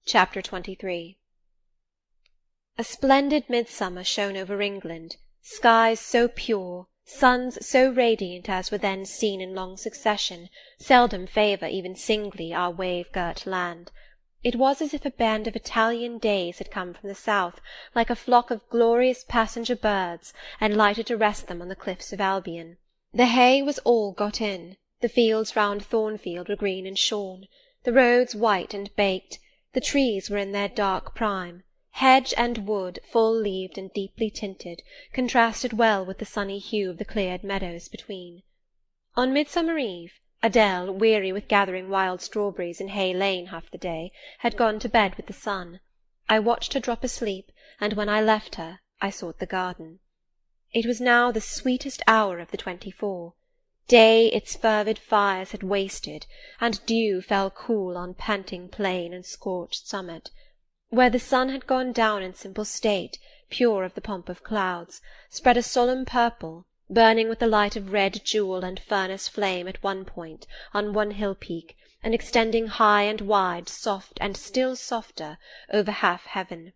Chapter 23. A splendid midsummer shone over England, skies so pure, suns so radiant as were then seen in long succession seldom favour even singly our wave-girt land. It was as if a band of Italian days had come from the south, like a flock of glorious passenger birds, and lighted to rest them on the cliffs of Albion. The hay was all got in, the fields round Thornfield were green and shorn, the roads white and baked, the trees were in their dark prime. Hedge and wood, full-leaved and deeply tinted, contrasted well with the sunny hue of the cleared meadows between. On Midsummer Eve, Adele, weary with gathering wild strawberries in Hay Lane half the day, had gone to bed with the sun. I watched her drop asleep, and when I left her, I sought the garden. It was now the sweetest hour of the 24. Day its fervid fires had wasted, and dew fell cool on panting plain and scorched summit. Where the sun had gone down in simple state, pure of the pomp of clouds, spread a solemn purple, burning with the light of red jewel and furnace flame at one point, on one hill-peak, and extending high and wide, soft and still softer, over half heaven.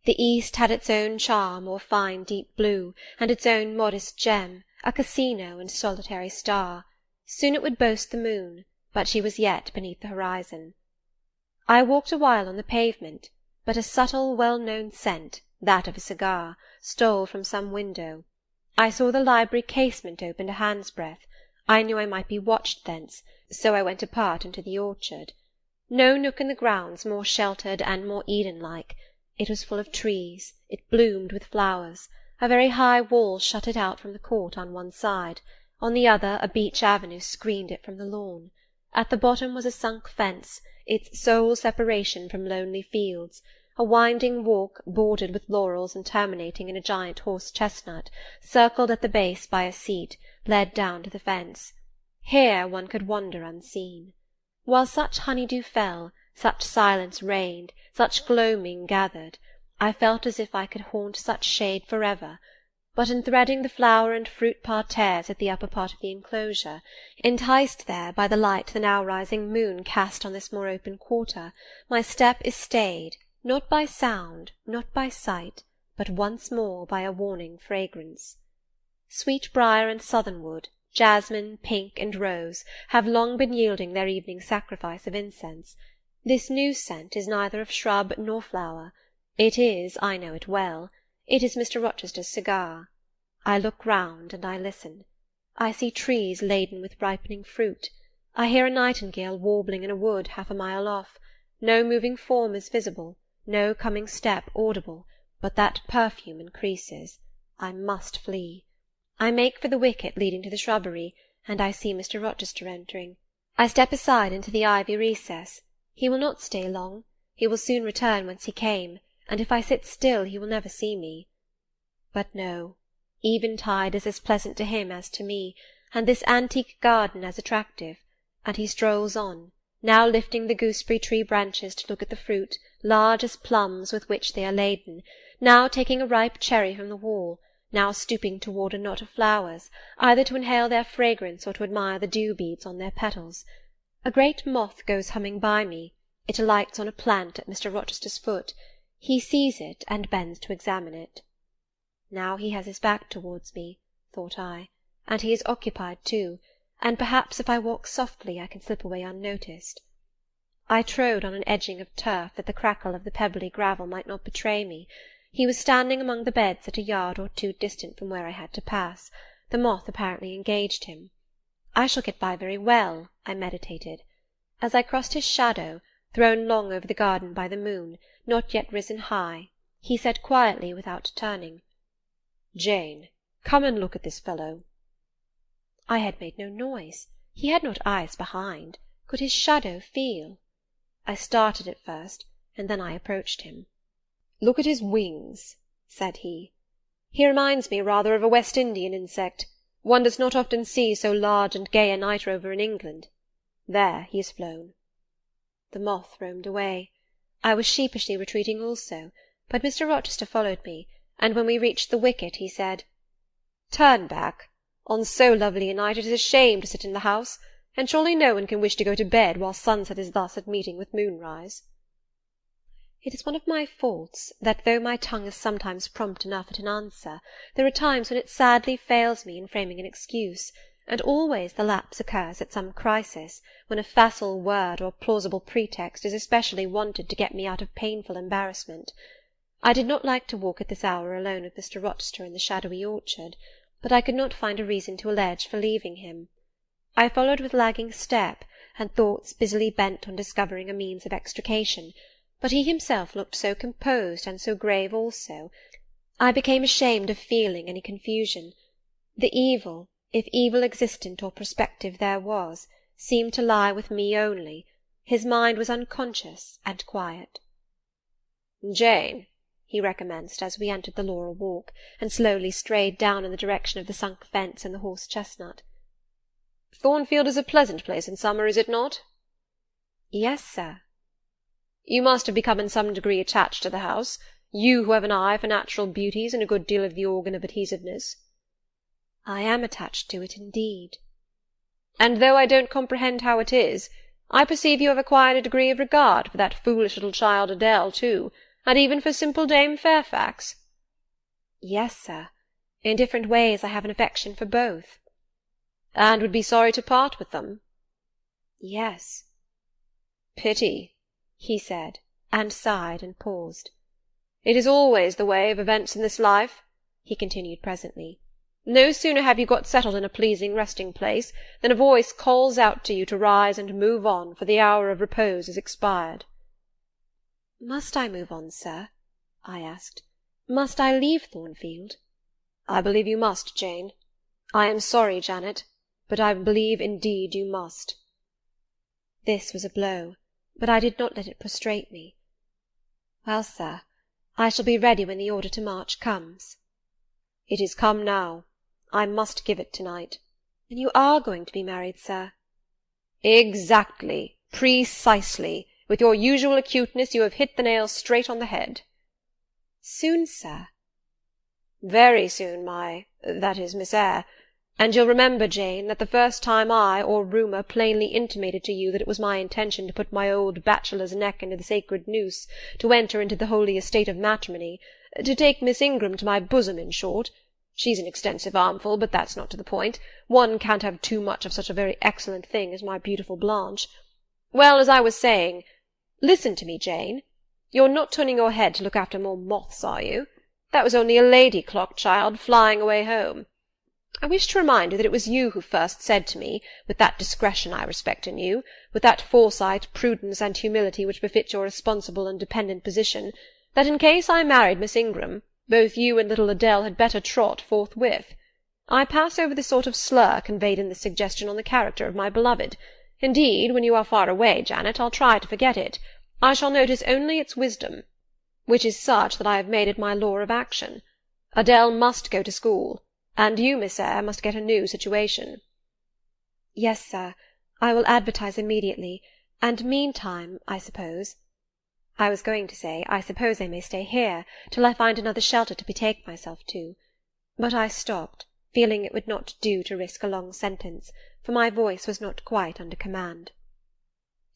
The east had its own charm or fine deep blue, and its own modest gem, a casino and solitary star. Soon it would boast the moon, but she was yet beneath the horizon. I walked a while on the pavement, but a subtle, well-known scent, that of a cigar, stole from some window. I saw the library casement open a hand's-breadth. I knew I might be watched thence, so I went apart into the orchard. No nook in the grounds more sheltered and more Eden-like. It was full of trees, it bloomed with flowers. A very high wall shut it out from the court on one side. On the other a beech avenue screened it from the lawn. At the bottom was a sunk fence, its sole separation from lonely fields, a winding walk bordered with laurels and terminating in a giant horse-chestnut, circled at the base by a seat, led down to the fence. Here one could wander unseen. While such honey-dew fell, such silence reigned, such gloaming gathered, I felt as if I could haunt such shade for ever. But in threading the flower and fruit parterres at the upper part of the enclosure, enticed there by the light the now-rising moon cast on this more open quarter, my step is stayed, not by sound, not by sight, but once more by a warning fragrance. Sweet-briar and southernwood, jasmine, pink, and rose, have long been yielding their evening sacrifice of incense. This new scent is neither of shrub nor flower. It is, I know it well, it is Mr. Rochester's cigar. I look round and I listen. I see trees laden with ripening fruit. I hear a nightingale warbling in a wood half a mile off. No moving form is visible, no coming step audible, but that perfume increases. I must flee. I make for the wicket leading to the shrubbery, and I see Mr. Rochester entering. I step aside into the ivy recess. He will not stay long. He will soon return whence he came, and if I sit still he will never see me. But no, eventide is as pleasant to him as to me, and this antique garden as attractive, and he strolls on, now lifting the gooseberry-tree branches to look at the fruit, large as plums, with which they are laden, now taking a ripe cherry from the wall, now stooping toward a knot of flowers, either to inhale their fragrance or to admire the dew-beads on their petals. A great moth goes humming by me. It alights on a plant at Mr. Rochester's foot. He sees it and bends to examine it. Now he has his back towards me, thought I, and he is occupied too, and perhaps if I walk softly I can slip away unnoticed. I trode on an edging of turf that the crackle of the pebbly gravel might not betray me. He was standing among the beds at a yard or two distant from where I had to pass. The moth apparently engaged him. I shall get by very well, I meditated. As I crossed his shadow, thrown long over the garden by the moon, not yet risen high, he said quietly, without turning, "Jane, come and look at this fellow." I had made no noise. He had not eyes behind. Could his shadow feel? I started at first, and then I approached him. "Look at his wings," said he. "He reminds me rather of a West Indian insect. One does not often see so large and gay a night rover in England. There, he has flown." The moth roamed away. I was sheepishly retreating also, but Mr. Rochester followed me, and when we reached the wicket he said, "Turn back. On so lovely a night it is a shame to sit in the house, and surely no one can wish to go to bed while sunset is thus at meeting with moonrise." It is one of my faults, that though my tongue is sometimes prompt enough at an answer, there are times when it sadly fails me in framing an excuse, and always the lapse occurs at some crisis, when a facile word or plausible pretext is especially wanted to get me out of painful embarrassment. I did not like to walk at this hour alone with Mr. Rochester in the shadowy orchard, but I could not find a reason to allege for leaving him. I followed with lagging step, and thoughts busily bent on discovering a means of extrication, but he himself looked so composed and so grave also, I became ashamed of feeling any confusion. The evil, if evil existent or prospective there was, seemed to lie with me only. His mind was unconscious and quiet. "Jane," he recommenced, as we entered the laurel walk, and slowly strayed down in the direction of the sunk fence and the horse-chestnut. "Thornfield is a pleasant place in summer, is it not?" "Yes, sir." "You must have become in some degree attached to the house, you who have an eye for natural beauties and a good deal of the organ of adhesiveness." "I am attached to it, indeed." "And though I don't comprehend how it is, I perceive you have acquired a degree of regard for that foolish little child Adele, too, and even for simple Dame Fairfax." "Yes, sir. In different ways I have an affection for both." "And would be sorry to part with them?" "Yes." "Pity," he said, and sighed and paused. "It is always the way of events in this life," he continued presently. "No sooner have you got settled in a pleasing resting-place than a voice calls out to you to rise and move on, for the hour of repose is expired." "Must I move on, sir?" I asked. "Must I leave Thornfield?" "I believe you must, Jane. I am sorry, Janet, but I believe indeed you must." This was a blow, but I did not let it prostrate me. "Well, sir, I shall be ready when the order to march comes." "It is come now. I must give it to-night." "Then you are going to be married, sir?" "Exactly, precisely. With your usual acuteness you have hit the nail straight on the head." "Soon, sir?" "Very soon, that is, Miss Eyre. And you'll remember, Jane, that the first time I, or rumour, plainly intimated to you that it was my intention to put my old bachelor's neck into the sacred noose, to enter into the holy estate of matrimony, to take Miss Ingram to my bosom, in short. She's an extensive armful, but that's not to the point. One can't have too much of such a very excellent thing as my beautiful Blanche. Well, as I was saying, listen to me, Jane. You're not turning your head to look after more moths, are you? That was only a lady clock, child, flying away home. I wish to remind you that it was you who first said to me, with that discretion I respect in you, with that foresight, prudence, and humility which befit your responsible and dependent position, that in case I married Miss Ingram, both you and little Adele had better trot forthwith. I pass over the sort of slur conveyed in this suggestion on the character of my beloved. Indeed, when you are far away, Janet, I'll try to forget it. I shall notice only its wisdom, which is such that I have made it my law of action. Adele must go to school, and you, Miss Eyre, must get a new situation." "Yes, sir, I will advertise immediately, and meantime, I suppose— I was going to say, I suppose I may stay here, till I find another shelter to betake myself to. But I stopped, feeling it would not do to risk a long sentence, for my voice was not quite under command.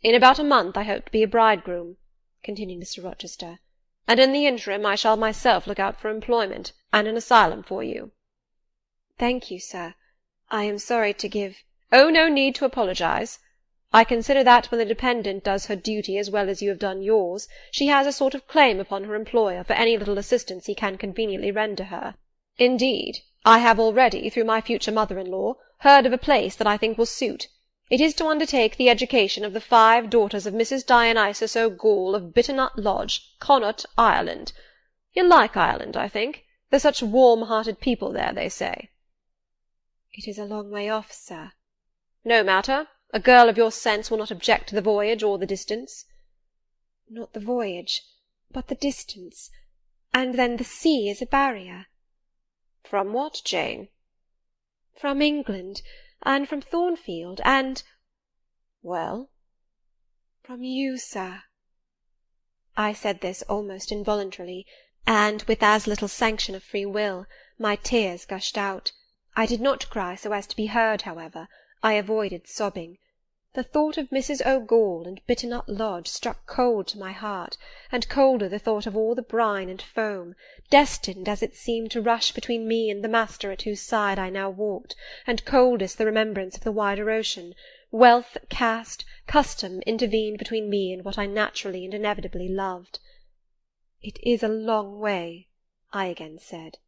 "In about a month I hope to be a bridegroom," continued Mr. Rochester, "and in the interim I shall myself look out for employment, and an asylum for you." "Thank you, sir. I am sorry to give—" "Oh, no need to apologize. I consider that when the dependent does her duty as well as you have done yours, she has a sort of claim upon her employer for any little assistance he can conveniently render her. Indeed, I have already, through my future mother-in-law, heard of a place that I think will suit. It is to undertake the education of the 5 daughters of Mrs. Dionysius O'Gall of Bitternut Lodge, Connaught, Ireland. You'll like Ireland, I think. There's such warm-hearted people there, they say." "It is a long way off, sir." "No matter. A girl of your sense will not object to the voyage or the distance." "Not the voyage, but the distance. And then the sea is a barrier." "From what, Jane?" "From England, and from Thornfield, and—" "Well?" "From you, sir." I said this almost involuntarily, and with as little sanction of free will. My tears gushed out. I did not cry so as to be heard, however. I avoided sobbing. The thought of Mrs. O'Gaull and Bitternut Lodge struck cold to my heart, and colder the thought of all the brine and foam, destined, as it seemed, to rush between me and the master at whose side I now walked, and coldest the remembrance of the wider ocean. Wealth, caste, custom intervened between me and what I naturally and inevitably loved. "It is a long way," I again said.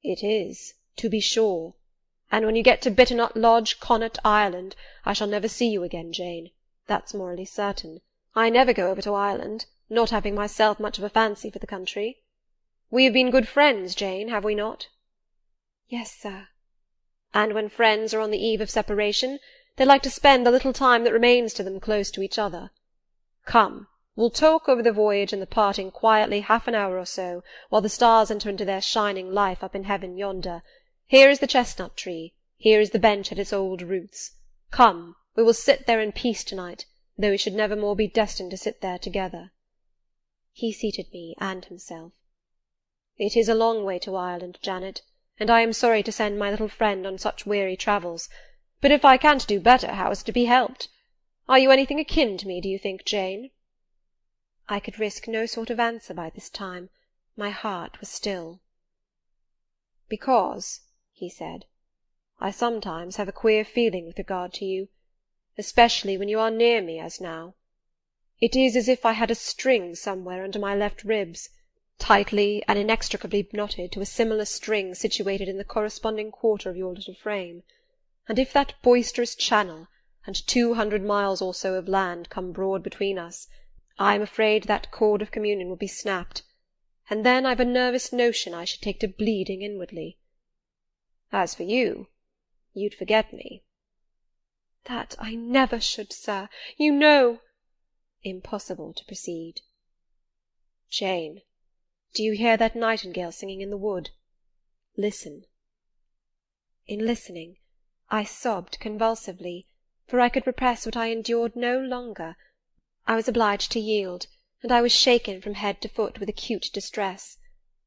"It is, to be sure. And when you get to Bitternut Lodge, Connaught, Ireland, I shall never see you again, Jane. That's morally certain. I never go over to Ireland, not having myself much of a fancy for the country. We have been good friends, Jane, have we not?" "Yes, sir." "And when friends are on the eve of separation, they like to spend the little time that remains to them close to each other. Come, we'll talk over the voyage and the parting quietly half an hour or so, while the stars enter into their shining life up in heaven yonder. Here is the chestnut tree, here is the bench at its old roots. Come, we will sit there in peace to-night, though we should never more be destined to sit there together." He seated me and himself. "It is a long way to Ireland, Janet, and I am sorry to send my little friend on such weary travels, but if I can't do better, how is it to be helped? Are you anything akin to me, do you think, Jane?" I could risk no sort of answer by this time. My heart was still. "Because," he said, "I sometimes have a queer feeling with regard to you, especially when you are near me, as now. It is as if I had a string somewhere under my left ribs, tightly and inextricably knotted to a similar string situated in the corresponding quarter of your little frame, and if that boisterous channel, and 200 miles or so of land, come broad between us, I am afraid that cord of communion will be snapped, and then I've a nervous notion I should take to bleeding inwardly. As for you, you'd forget me." "That I never should, sir. You know—" Impossible to proceed. "Jane, do you hear that nightingale singing in the wood? Listen." In listening, I sobbed convulsively, for I could repress what I endured no longer. I was obliged to yield, and I was shaken from head to foot with acute distress.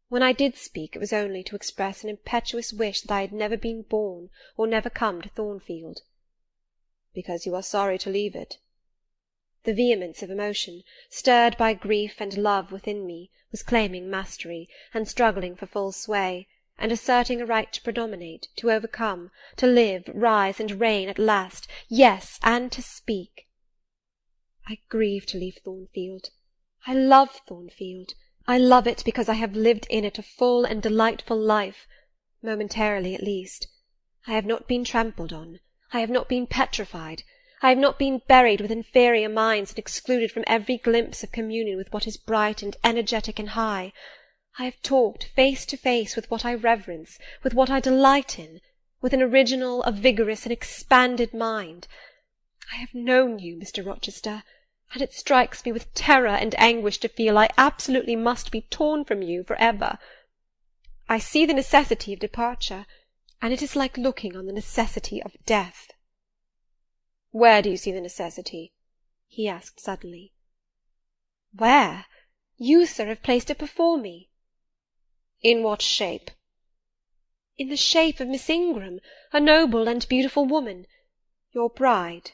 When I did speak, it was only to express an impetuous wish that I had never been born, or never come to Thornfield. "Because you are sorry to leave it?" The vehemence of emotion, stirred by grief and love within me, was claiming mastery, and struggling for full sway, and asserting a right to predominate, to overcome, to live, rise, and reign at last, yes, and to speak. I grieve to leave Thornfield. I love Thornfield. I love it because I have lived in it a full and delightful life, momentarily at least. I have not been trampled on. I have not been petrified. I have not been buried with inferior minds and excluded from every glimpse of communion with what is bright and energetic and high. I have talked face to face with what I reverence, with what I delight in, with an original, a vigorous, and expanded mind. I have known you, Mr. Rochester, and it strikes me with terror and anguish to feel I absolutely must be torn from you for ever. I see the necessity of departure, and it is like looking on the necessity of death." "Where do you see the necessity?" he asked suddenly. "Where? You, sir, have placed it before me." "In what shape?" "In the shape of Miss Ingram, a noble and beautiful woman, your bride."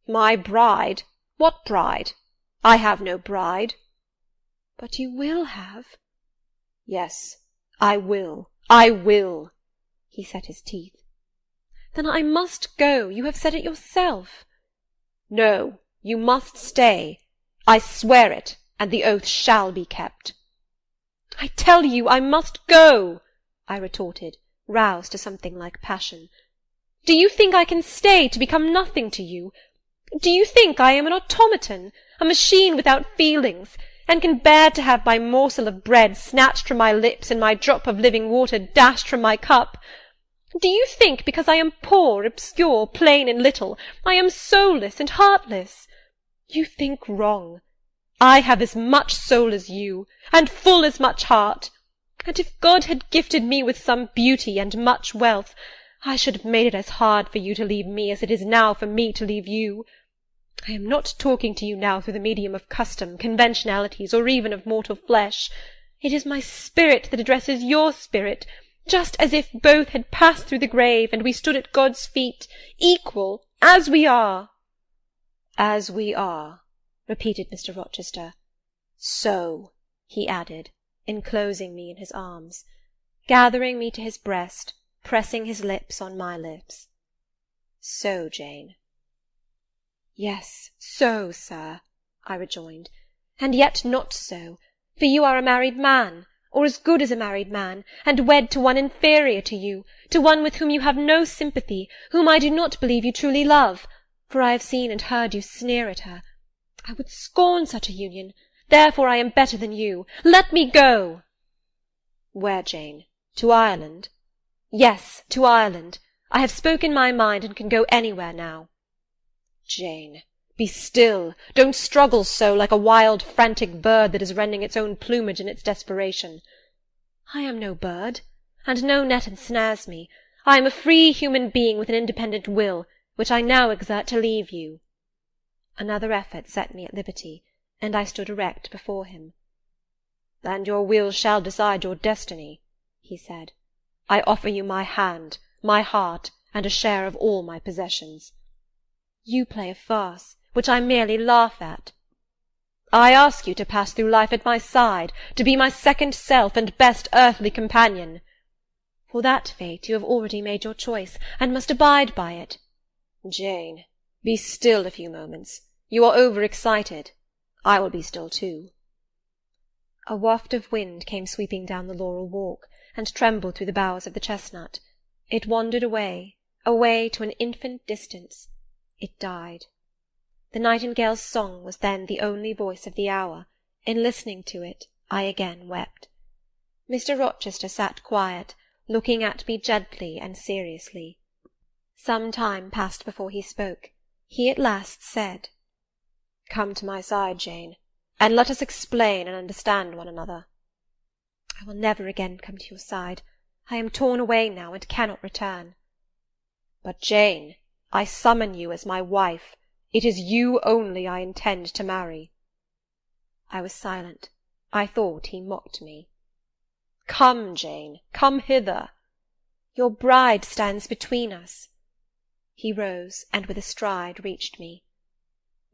"My bride? What bride? I have no bride." "But you will have." "Yes, I will, I will." He set his teeth. "Then I must go. You have said it yourself." "No, you must stay. I swear it, and the oath shall be kept." "I tell you I must go," I retorted, roused to something like passion. "Do you think I can stay to become nothing to you? Do you think I am an automaton, a machine without feelings, and can bear to have my morsel of bread snatched from my lips and my drop of living water dashed from my cup? Do you think, because I am poor, obscure, plain, and little, I am soulless and heartless? You think wrong. I have as much soul as you, and full as much heart, and if God had gifted me with some beauty and much wealth, I should have made it as hard for you to leave me as it is now for me to leave you. I am not talking to you now through the medium of custom, conventionalities, or even of mortal flesh. It is my spirit that addresses your spirit, just as if both had passed through the grave, and we stood at God's feet, equal, As we are. As we are, repeated Mr. Rochester. So, he added, enclosing me in his arms, gathering me to his breast, pressing his lips on my lips. So, Jane. Yes, so, sir, I rejoined, and yet not so, for you are a married man, or as good as a married man, and wed to one inferior to you, to one with whom you have no sympathy, whom I do not believe you truly love, for I have seen and heard you sneer at her. I would scorn such a union, therefore I am better than you. Let me go. Where, Jane? To Ireland? Yes, to Ireland. I have spoken my mind, and can go anywhere now. Jane, be still. Don't struggle so, like a wild, frantic bird that is rending its own plumage in its desperation. I am no bird, and no net ensnares me. I am a free human being with an independent will, which I now exert to leave you. Another effort set me at liberty, and I stood erect before him. And your will shall decide your destiny, he said. I offer you my hand, my heart, and a share of all my possessions. You play a farce, which I merely laugh at. I ask you to pass through life at my side, to be my second self and best earthly companion. For that fate you have already made your choice, and must abide by it. Jane, be still a few moments. You are over-excited. I will be still too. A waft of wind came sweeping down the laurel walk, and trembled through the boughs of the chestnut. It wandered away, away to an infinite distance. It died. The nightingale's song was then the only voice of the hour. In listening to it, I again wept. Mr. Rochester sat quiet, looking at me gently and seriously. Some time passed before he spoke. He at last said, "Come to my side, Jane, and let us explain and understand one another." "I will never again come to your side. I am torn away now, and cannot return." "But, Jane, I summon you as my wife. It is you only I intend to marry." I was silent. I thought he mocked me. "Come, Jane, come hither." "Your bride stands between us." He rose, and with a stride reached me.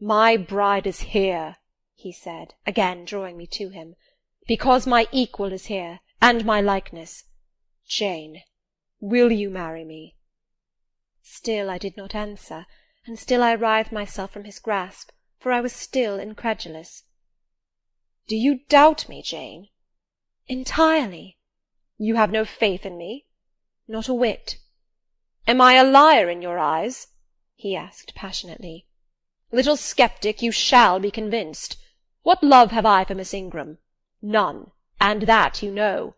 "My bride is here," he said, again drawing me to him, "because my equal is here, and my likeness. Jane, will you marry me?" Still I did not answer, and still I writhed myself from his grasp, for I was still incredulous. "Do you doubt me, Jane?" "Entirely." "You have no faith in me?" "Not a whit." "Am I a liar in your eyes?" he asked passionately. "Little sceptic, you shall be convinced. What love have I for Miss Ingram? None, and that you know.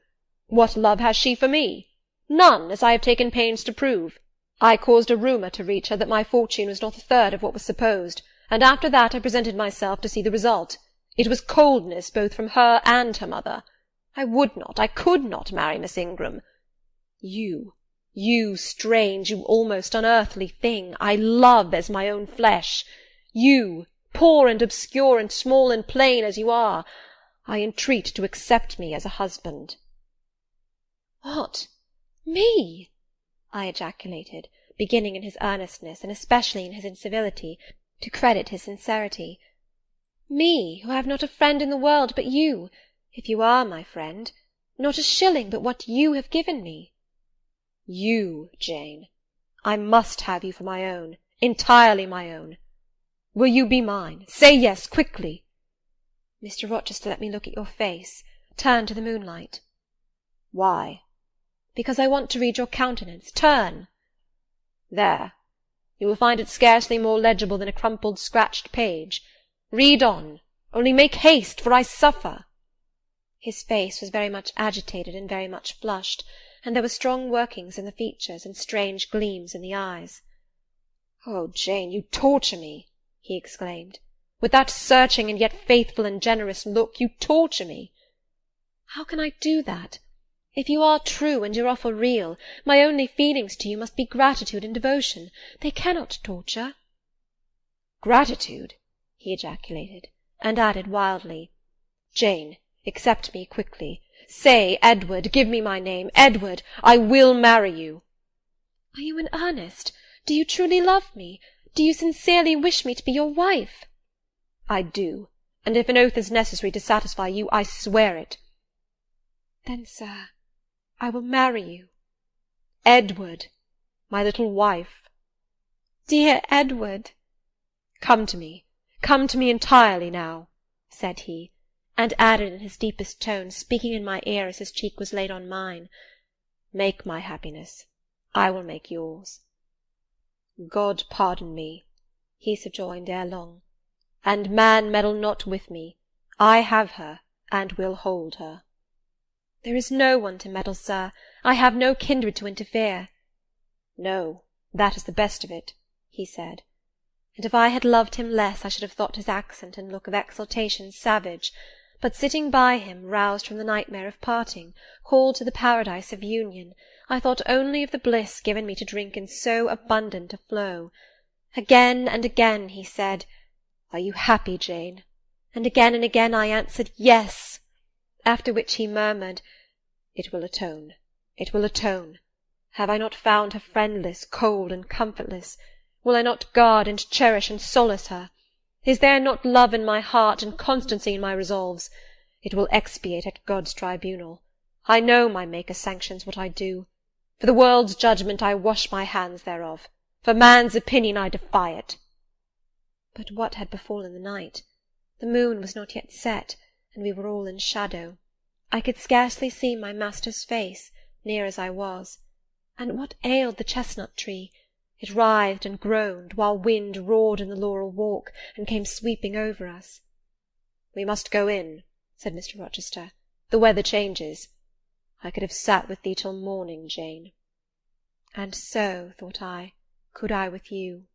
What love has she for me? None, as I have taken pains to prove. I caused a rumour to reach her that my fortune was not a third of what was supposed, and after that I presented myself to see the result. It was coldness both from her and her mother. I would not, I could not marry Miss Ingram. You strange, you almost unearthly thing, I love as my own flesh. You, poor and obscure and small and plain as you are, I entreat to accept me as a husband." "What? Me?" I ejaculated, beginning in his earnestness, and especially in his incivility, to credit his sincerity. "Me, who have not a friend in the world but you, if you are my friend, not a shilling but what you have given me." "You, Jane. I must have you for my own, entirely my own. Will you be mine? Say yes, quickly." "Mr. Rochester, let me look at your face. Turn to the moonlight." "Why?" "Because I want to read your countenance. Turn." "There. You will find it scarcely more legible than a crumpled, scratched page. Read on, only make haste, for I suffer." His face was very much agitated and very much flushed, and there were strong workings in the features and strange gleams in the eyes. "Oh, Jane, you torture me!" he exclaimed. "With that searching and yet faithful and generous look, you torture me." "How can I do that? If you are true and your offer real, my only feelings to you must be gratitude and devotion. They cannot torture." "Gratitude!" he ejaculated, and added wildly, "Jane, accept me quickly. Say, Edward, give me my name, Edward, I will marry you." "Are you in earnest? Do you truly love me? Do you sincerely wish me to be your wife?" "I do, and if an oath is necessary to satisfy you, I swear it." "Then, sir, I will marry you." "Edward, my little wife." "Dear Edward!" Come to me entirely now," said he, and added in his deepest tone, speaking in my ear as his cheek was laid on mine, "Make my happiness, I will make yours." "God pardon me," he subjoined ere long, "and man meddle not with me. I have her, and will hold her." "There is no one to meddle, sir. I have no kindred to interfere." "No, that is the best of it," he said. And if I had loved him less, I should have thought his accent and look of exultation savage. But sitting by him, roused from the nightmare of parting, called to the paradise of union, I thought only of the bliss given me to drink in so abundant a flow. Again and again he said, "Are you happy, Jane?" And again I answered, "Yes." After which he murmured, "It will atone, it will atone. Have I not found her friendless, cold, and comfortless? Will I not guard and cherish and solace her? Is there not love in my heart, and constancy in my resolves? It will expiate at God's tribunal. I know my Maker sanctions what I do. For the world's judgment I wash my hands thereof. For man's opinion I defy it." But what had befallen the night? The moon was not yet set, and we were all in shadow. I could scarcely see my master's face, near as I was. And what ailed the chestnut tree? It writhed and groaned, while wind roared in the laurel walk, and came sweeping over us. "We must go in," said Mr. Rochester. "The weather changes. I could have sat with thee till morning, Jane." And so, thought I, could I with you.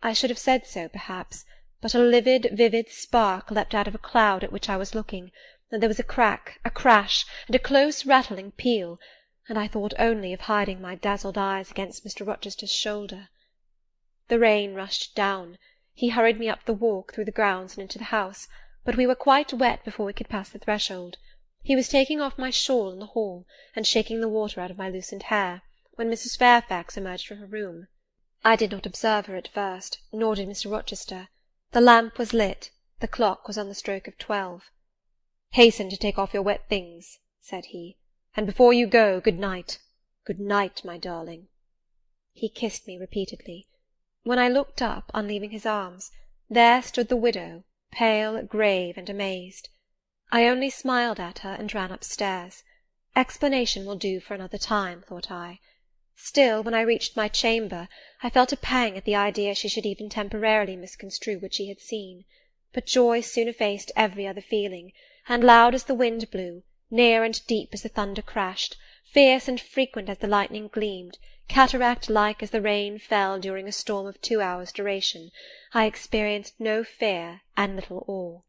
I should have said so, perhaps, but a livid, vivid spark leapt out of a cloud at which I was looking, and there was a crack, a crash, and a close rattling peal, and I thought only of hiding my dazzled eyes against Mr. Rochester's shoulder. The rain rushed down. He hurried me up the walk, through the grounds, and into the house, but we were quite wet before we could pass the threshold. He was taking off my shawl in the hall, and shaking the water out of my loosened hair, when Mrs. Fairfax emerged from her room. I did not observe her at first, nor did Mr. Rochester. The lamp was lit. The clock was on the stroke of 12. "Hasten to take off your wet things," said he. "And before you go, good night. Good night, my darling." He kissed me repeatedly. When I looked up, on leaving his arms, there stood the widow, pale, grave, and amazed. I only smiled at her, and ran upstairs. Explanation will do for another time, thought I. Still, when I reached my chamber, I felt a pang at the idea she should even temporarily misconstrue what she had seen. But joy soon effaced every other feeling, and loud as the wind blew, near and deep as the thunder crashed, fierce and frequent as the lightning gleamed, cataract-like as the rain fell during a storm of 2 hours' duration, I experienced no fear and little awe.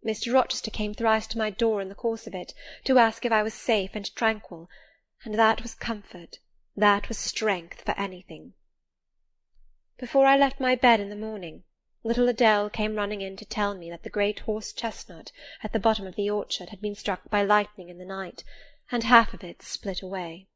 Mr. Rochester came thrice to my door in the course of it, to ask if I was safe and tranquil, and that was comfort, that was strength for anything. Before I left my bed in the morning, little Adele came running in to tell me that the great horse-chestnut at the bottom of the orchard had been struck by lightning in the night, and half of it split away.